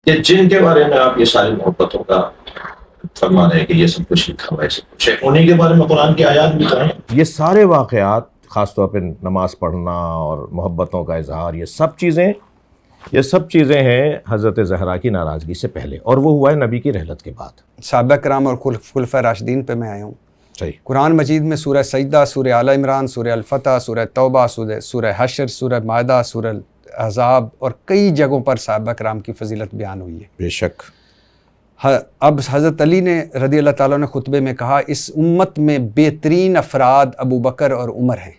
کہ جن کے بارے میں آپ یہ ساری محبتوں کا فرما رہے ہیں کہ یہ سب کچھ لکھا ہوا ہے، سب کچھ ہے، انہیں کے بارے میں قرآن کی آیات بھی کہیں؟ یہ سارے واقعات، خاص طور پہ نماز پڑھنا اور محبتوں کا اظہار، یہ سب چیزیں ہیں حضرت زہرا کی ناراضگی سے پہلے، اور وہ ہوا ہے نبی کی رحلت کے بعد۔ صحابہ کرام اور خلفۂ راشدین پہ میں آیا ہوں۔ صحیح۔ قرآن مجید میں سورہ سجدہ، سورہ آل عمران، سورہ الفتح، سورہ توبہ، سورہ حشر، سورہ مائدہ، سورہ احزاب اور کئی جگہوں پر صحابہ کرام کی فضیلت بیان ہوئی ہے۔ بے شک۔ اب حضرت علی نے رضی اللہ تعالیٰ نے خطبے میں کہا اس امت میں بہترین افراد ابو بکر اور عمر ہیں۔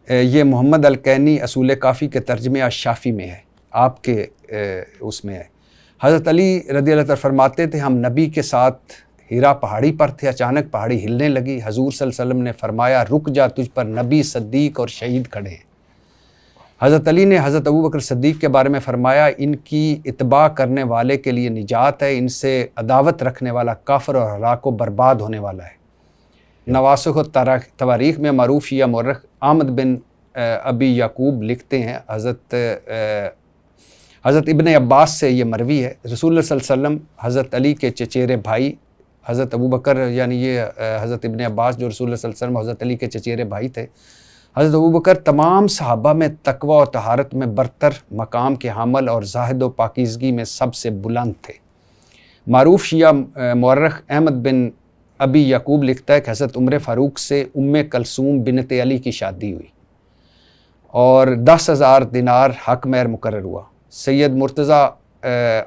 یہ محمد الکینی اصول کافی کے ترجمے الشافی میں ہے، آپ کے اس میں ہے۔ حضرت علی رضی اللہ تعالیٰ فرماتے تھے ہم نبی کے ساتھ ہیرا پہاڑی پر تھے، اچانک پہاڑی ہلنے لگی، حضور صلی اللہ علیہ وسلم نے فرمایا رک جا، تجھ پر نبی، صدیق اور شہید کھڑے ہیں۔ حضرت علی نے حضرت ابو بکر صدیق کے بارے میں فرمایا ان کی اتباع کرنے والے کے لیے نجات ہے، ان سے عداوت رکھنے والا کافر اور ہلاک و برباد ہونے والا ہے۔ نواسخ و تواریخ میں معروف شیعہ مورخ احمد بن ابی یعقوب لکھتے ہیں، حضرت ابن عباس سے یہ مروی ہے، رسول اللہ صلی اللہ علیہ وسلم حضرت علی کے چچیرے بھائی حضرت ابو بکر، یعنی یہ حضرت ابن عباس جو رسول اللہ صلی اللہ علیہ وسلم حضرت علی کے چچیرے بھائی تھے، حضرت ابو بکر تمام صحابہ میں تقوی و طہارت میں برتر مقام کے حامل اور زاہد و پاکیزگی میں سب سے بلند تھے۔ معروف شیعہ مورخ احمد بن ابی یعقوب لکھتا ہے کہ حضرت عمر فاروق سے ام کلثوم بنت علی کی شادی ہوئی اور 10,000 دینار حق مہر مقرر ہوا۔ سید مرتضیٰ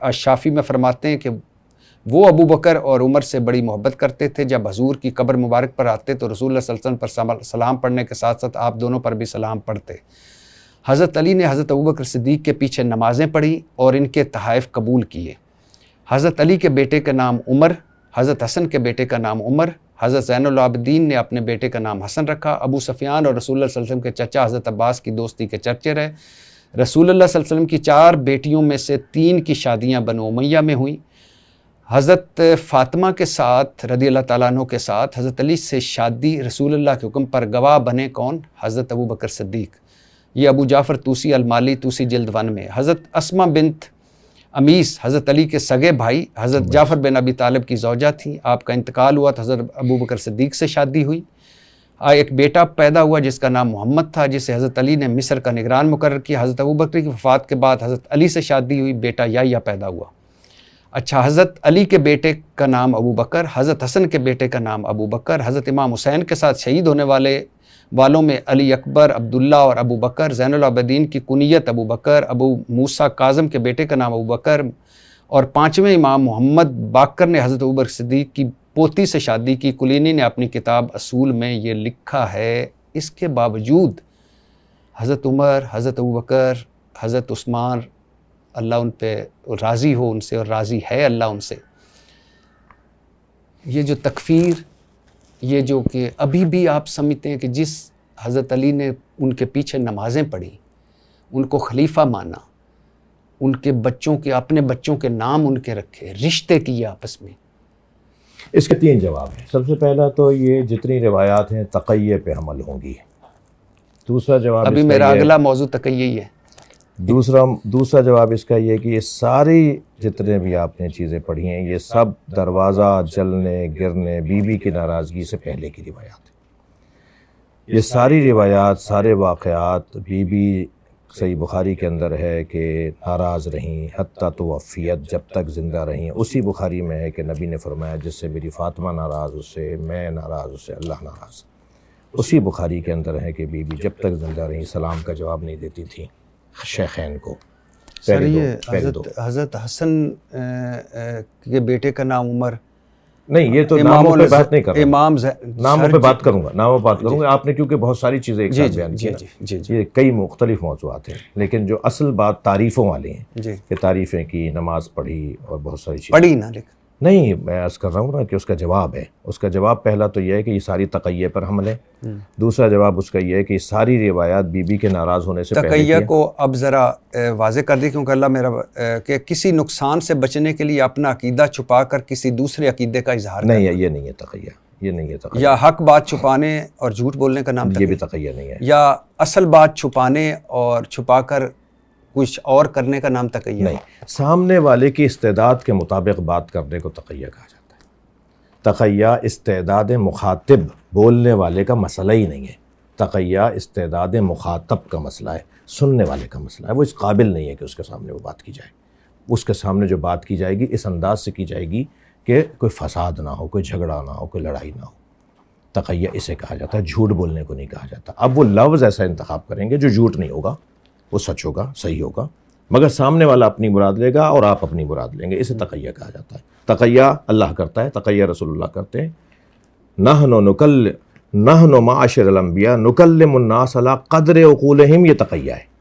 الشافی میں فرماتے ہیں کہ وہ ابو بکر اور عمر سے بڑی محبت کرتے تھے، جب حضور کی قبر مبارک پر آتے تو رسول اللہ صلی اللہ علیہ وسلم پر سلام پڑھنے کے ساتھ ساتھ آپ دونوں پر بھی سلام پڑھتے۔ حضرت علی نے حضرت ابو بکر صدیق کے پیچھے نمازیں پڑھی اور ان کے تحائف قبول کیے۔ حضرت علی کے بیٹے کا نام عمر، حضرت حسن کے بیٹے کا نام عمر، حضرت زین العابدین نے اپنے بیٹے کا نام حسن رکھا۔ ابو سفیان اور رسول اللہ صلی اللہ علیہ وسلم کے چچا حضرت عباس کی دوستی کے چرچے رہے۔ رسول اللہ صلی اللہ علیہ وسلم کی 4 بیٹیوں میں سے 3 کی شادیاں بنو امیہ میں ہوئیں۔ حضرت فاطمہ کے ساتھ رضی اللہ تعالیٰ عنہ کے ساتھ حضرت علی سے شادی رسول اللہ کے حکم پر گواہ بنے کون؟ حضرت ابو بکر صدیق۔ یہ ابو جعفر طوسی المالی طوسی جلد 1 میں۔ حضرت اسمہ بنت امیس حضرت علی کے سگے بھائی حضرت جعفر بن ابی طالب کی زوجہ تھیں، آپ کا انتقال ہوا تو حضرت ابو بکر صدیق سے شادی ہوئی۔ ایک بیٹا پیدا ہوا جس کا نام محمد تھا، جسے حضرت علی نے مصر کا نگران مقرر کیا۔ حضرت ابو بکر کی وفات کے بعد حضرت علی سے شادی ہوئی، بیٹا یحییٰ پیدا ہوا۔ اچھا، حضرت علی کے بیٹے کا نام ابو بکر، حضرت حسن کے بیٹے کا نام ابو بکر، حضرت امام حسین کے ساتھ شہید ہونے والوں میں علی اکبر، عبداللہ اور ابو بکر، زین العابدین کی کنیت ابو بکر، ابو موسیٰ کاظم کے بیٹے کا نام ابو بکر، اور 5ویں امام محمد باقر نے حضرت ابو بکر صدیق کی پوتی سے شادی کی۔ کلینی نے اپنی کتاب اصول میں یہ لکھا ہے، اس کے باوجود حضرت عمر، حضرت ابو بکر، حضرت عثمان، اللہ ان پہ راضی ہو ان سے اور راضی ہے اللہ ان سے، یہ جو تکفیر، یہ جو کہ ابھی بھی آپ سمجھتے ہیں کہ جس حضرت علی نے ان کے پیچھے نمازیں پڑھی، ان کو خلیفہ مانا، ان کے بچوں کے اپنے بچوں کے نام ان کے رکھے، رشتے کیے آپس میں۔ اس کے 3 جواب ہیں۔ سب سے پہلا تو یہ جتنی روایات ہیں تقیہ پہ حمل ہوں گی۔ دوسرا جواب ابھی میرا اگلا موضوع تقیہ ہی ہے۔ دوسرا جواب اس کا یہ کہ یہ ساری جتنے بھی آپ نے چیزیں پڑھی ہیں یہ سب دروازہ جلنے گرنے بی بی کی ناراضگی سے پہلے کی روایات ہیں۔ یہ ساری روایات، سارے واقعات بی بی صحیح بخاری کے اندر ہے کہ ناراض رہیں حتیٰ توفیت، جب تک زندہ رہیں۔ اسی بخاری میں ہے کہ نبی نے فرمایا جس سے میری فاطمہ ناراض اس سے میں ناراض اس سے اللہ ناراض۔ اسی بخاری کے اندر ہے کہ بی بی جب تک زندہ رہیں سلام کا جواب نہیں دیتی تھیں شیخین کو۔ سر یہ حضرت حسن کے بیٹے کا نام عمر، نہیں یہ تو ناموں پہ بات نہیں کر رہا، ناموں پہ بات کروں گا آپ نے کیونکہ بہت ساری چیزیں ایک ساتھ بیان کی، یہ کئی مختلف موضوعات ہیں، لیکن جو اصل بات تعریفوں والی ہیں کہ تعریفیں کی، نماز پڑھی اور بہت ساری چیزیں پڑھی نا، لیکن نہیں میں عرض کر رہا ہوں نا کہ اس کا جواب ہے۔ اس کا جواب پہلا تو یہ ہے کہ یہ ساری تقیہ پر حمل ہے۔ دوسرا جواب اس کا یہ ہے کہ یہ ساری روایات بی بی کے ناراض ہونے سے پہلے تقیہ کو اب ذرا واضح کر دی، کیونکہ اللہ میرا کہ کسی نقصان سے بچنے کے لیے اپنا عقیدہ چھپا کر کسی دوسرے عقیدے کا اظہار نہیں ہے، یہ نہیں ہے تقیہ، یہ نہیں ہے تقیہ، یا حق بات چھپانے اور جھوٹ بولنے کا نام یہ بھی تقیہ نہیں ہے، یا اصل بات چھپانے اور چھپا کر کچھ اور کرنے کا نام تقیہ نہیں، سامنے والے کی استعداد کے مطابق بات کرنے کو تقیہ کہا جاتا ہے۔ تقیہ استعداد مخاطب بولنے والے کا مسئلہ ہی نہیں ہے، تقیہ استعداد مخاطب کا مسئلہ ہے، سننے والے کا مسئلہ ہے۔ وہ اس قابل نہیں ہے کہ اس کے سامنے وہ بات کی جائے، اس کے سامنے جو بات کی جائے گی اس انداز سے کی جائے گی کہ کوئی فساد نہ ہو، کوئی جھگڑا نہ ہو، کوئی لڑائی نہ ہو۔ تقیہ اسے کہا جاتا ہے، جھوٹ بولنے کو نہیں کہا جاتا۔ اب وہ لفظ ایسا انتخاب کریں گے جو جھوٹ نہیں ہوگا، وہ سچ ہوگا، صحیح ہوگا، مگر سامنے والا اپنی مراد لے گا اور آپ اپنی مراد لیں گے، اسے تقیہ کہا جاتا ہے۔ تقیہ اللہ کرتا ہے، تقیہ رسول اللہ کرتے ہیں۔ نحن معاشر الانبیاء نکلم الناس علی قدر عقولہم، یہ تقیہ ہے۔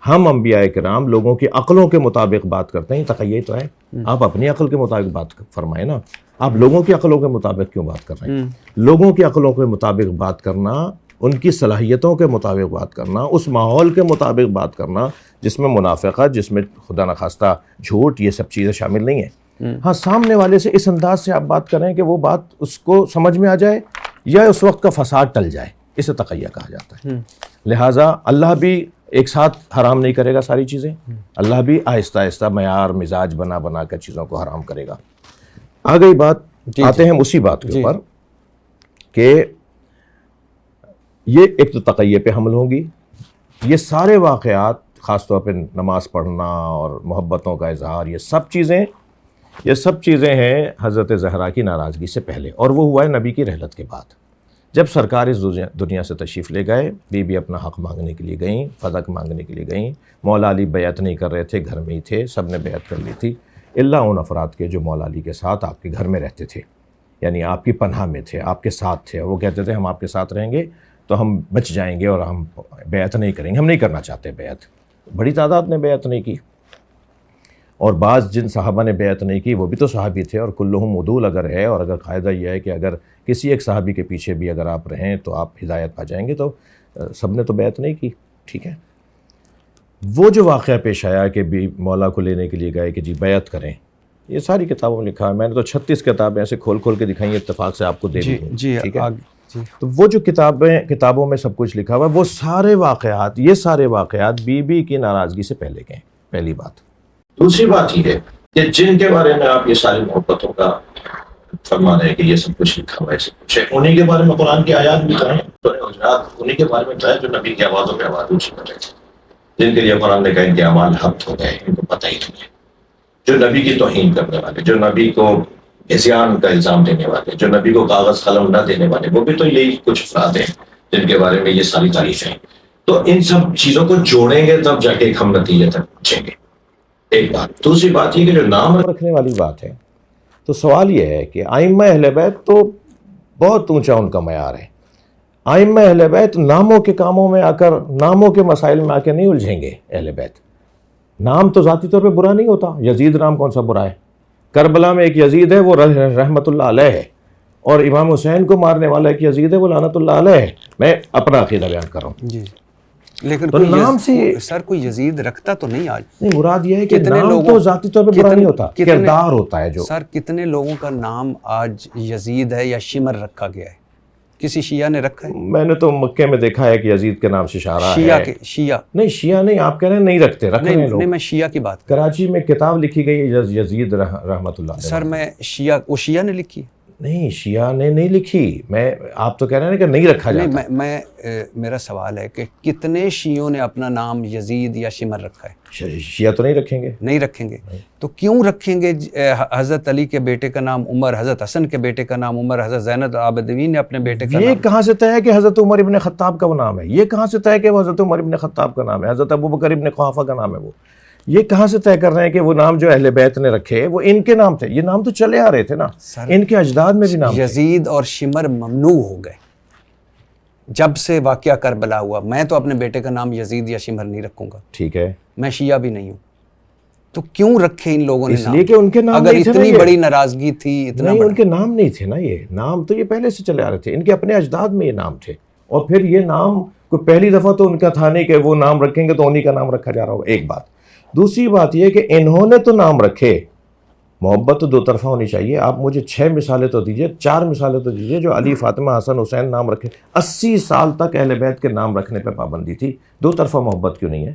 ہم انبیاء کرام لوگوں کی عقلوں کے مطابق بات کرتے ہیں، یہ تقیہ ہی تو ہے۔ آپ اپنی عقل کے مطابق بات فرمائیں نا، آپ لوگوں کی عقلوں کے مطابق کیوں بات کر رہے ہیں؟ لوگوں کی عقلوں کے مطابق بات کرنا، ان کی صلاحیتوں کے مطابق بات کرنا، اس ماحول کے مطابق بات کرنا جس میں منافقت، جس میں خدا نخواستہ جھوٹ، یہ سب چیزیں شامل نہیں ہیں۔ ہاں، سامنے والے سے اس انداز سے آپ بات کریں کہ وہ بات اس کو سمجھ میں آ جائے یا اس وقت کا فساد ٹل جائے، اسے تقیہ کہا جاتا ہے۔ لہٰذا اللہ بھی ایک ساتھ حرام نہیں کرے گا ساری چیزیں، اللہ بھی آہستہ آہستہ معیار مزاج بنا بنا کر چیزوں کو حرام کرے گا۔ آ گئی بات، آتے ہیں اسی بات کے اوپر کہ یہ ایک تو تقیہ پہ حمل ہوں گی، یہ سارے واقعات خاص طور پہ نماز پڑھنا اور محبتوں کا اظہار، یہ سب چیزیں ہیں حضرت زہرا کی ناراضگی سے پہلے، اور وہ ہوا ہے نبی کی رحلت کے بعد۔ جب سرکار اس دنیا سے تشریف لے گئے، بی بی اپنا حق مانگنے کے لیے گئیں، فدق مانگنے کے لیے گئیں، مولا علی بیعت نہیں کر رہے تھے، گھر میں ہی تھے، سب نے بیعت کر لی تھی الا ان افراد کے جو مولا علی کے ساتھ آپ کے گھر میں رہتے تھے، یعنی آپ کی پناہ میں تھے، آپ کے ساتھ تھے۔ وہ کہتے تھے ہم آپ کے ساتھ رہیں گے تو ہم بچ جائیں گے اور ہم بیعت نہیں کریں گے، ہم نہیں کرنا چاہتے بیعت۔ بڑی تعداد نے بیعت نہیں کی، اور بعض جن صحابہ نے بیعت نہیں کی وہ بھی تو صحابی تھے، اور کلہم عدول اگر ہے، اور اگر قاعدہ یہ ہے کہ اگر کسی ایک صحابی کے پیچھے بھی اگر آپ رہیں تو آپ ہدایت پا جائیں گے، تو سب نے تو بیعت نہیں کی، ٹھیک ہے۔ وہ جو واقعہ پیش آیا کہ بھی مولا کو لینے کے لیے گئے کہ جی بیعت کریں، یہ ساری کتابوں میں لکھا ہے، میں نے تو 36 کتابیں ایسے کھول کھول کے دکھائی ہیں، اتفاق سے آپ کو دے دی ہوں، ٹھیک ہے۔ تو وہ جو کتابوں میں سب کچھ لکھا ہوا ہے، وہ سارے واقعات، یہ سارے واقعات بی بی کی ناراضگی سے پہلے کے ہیں، پہلی بات۔ دوسری بات یہ ہے کہ جن کے بارے میں آپ یہ ساری محبتوں کا فرما رہے ہیں کہ یہ سب کچھ لکھا ہوا ہے، سب کچھ ہے، انہیں کے بارے میں قرآن کی آیات بھی کہیں، انہیں کے بارے میں کہیں جو نبی کی آوازوں پہ آواز اونچی کر رہے تھے، جن کے لیے قرآن نے کہا ان کے اعمال حبط ہو گئے، ان کو پتہ ہی نہیں ہے، جو نبی کی توہین کرنے والے، جو نبی کو عصیان کا الزام دینے والے، جو نبی کو کاغذ قلم نہ دینے والے، وہ بھی تو یہی کچھ افراد ہیں جن کے بارے میں یہ ساری تعریفیں ہیں۔ تو ان سب چیزوں کو جوڑیں گے تب جا کے ہم نتیجے تک پہنچیں گے، ایک بات۔ دوسری بات یہ کہ جو نام رکھنے والی بات ہے، تو سوال یہ ہے کہ ائمہ اہل بیت تو بہت اونچا ان کا معیار ہے۔ ائمہ اہل بیت ناموں کے کاموں میں آ کر، ناموں کے مسائل میں آ کے نہیں الجھیں گے۔ اہل بیت نام تو ذاتی طور پہ برا نہیں ہوتا، یزید نام کون سا برا ہے؟ کربلا میں ایک یزید ہے، وہ رحمت اللہ علیہ ہے، اور امام حسین کو مارنے والا ایک یزید ہے، وہ لعنت اللہ علیہ ہے۔ میں اپنا عقیدہ بیان کر رہا ہوں جی، لیکن تو نام سے سر کوئی یزید رکھتا تو نہیں آج۔ نہیں، مراد یہ ہے کہ نام تو ذاتی طور پہ برا نہیں ہوتا، کردار ہوتا ہے جو۔ سر کتنے لوگوں کا نام آج یزید ہے یا شمر رکھا گیا ہے؟ کسی شیعہ نے رکھا ہے؟ میں نے تو مکے میں دیکھا ہے کہ یزید کے نام سے اشارہ ہے۔ شیعہ نہیں، شیعہ نہیں، آپ کہہ رہے ہیں نہیں رکھتے، رکھ رہے ہیں لوگ۔ نہیں، میں شیعہ کی بات کر کراچی میں کتاب لکھی گئی ہے یزید رحمت اللہ علیہ۔ سر میں شیعہ، وہ شیعہ نے لکھی؟ نہیں، شیعہ نے نہیں لکھی، آپ تو کہہ رہے ہیں کہ نہیں رکھا جاتا۔ میں میرا سوال ہے کہ کتنے شیعوں نے اپنا نام یزید یا شمر رکھا ہے؟ شیعہ تو نہیں رکھیں گے، نہیں رکھیں گے، تو کیوں رکھیں گے؟ حضرت علی کے بیٹے کا نام عمر، حضرت حسن کے بیٹے کا نام عمر، حضرت زین العابدین نے اپنے بیٹے کا نام۔ یہ کہاں سے طے ہے کہ حضرت عمر ابن خطاب کا وہ نام ہے؟ یہ کہاں سے طے ہے کہ وہ حضرت عمر ابن خطاب کا نام ہے؟ حضرت ابوبکر ابن قحافہ کا نام ہے وہ؟ یہ کہاں سے طے کر رہے ہیں کہ وہ نام جو اہل بیت نے رکھے وہ ان کے نام تھے؟ یہ نام تو چلے آ رہے تھے نا، ان کے اجداد میں بھی نام تھے۔ یزید اور شمر ممنوع ہو گئے جب سے واقعہ کربلا ہوا۔ میں تو اپنے بیٹے کا نام یزید یا شمر نہیں رکھوں گا، ٹھیک ہے، میں شیعہ بھی نہیں ہوں، تو کیوں رکھے ان لوگوں نے اس نام؟ لیے کہ ان کے نام اگر نہیں تھے نا، اتنی یہ بڑی ناراضگی تھی، اتنا نہیں، بڑا، ان کے نام نہیں تھے نا، یہ نام تو یہ پہلے سے چلے آ رہے تھے، ان کے اپنے اجداد میں یہ نام تھے، اور پھر یہ نام کوئی پہلی دفعہ تو ان کا تھا نہیں کہ وہ نام رکھیں گے تو انہی کا نام رکھا جا رہا ہوگا، ایک بات۔ دوسری بات یہ کہ انہوں نے تو نام رکھے، محبت تو دو طرفہ ہونی چاہیے۔ آپ مجھے 6 مثالیں تو دیجئے، 4 مثالیں تو دیجئے جو علی، فاطمہ، حسن، حسین نام رکھے۔ 80 سال تک اہل بیت کے نام رکھنے پہ پابندی تھی، دو طرفہ محبت کیوں نہیں ہے؟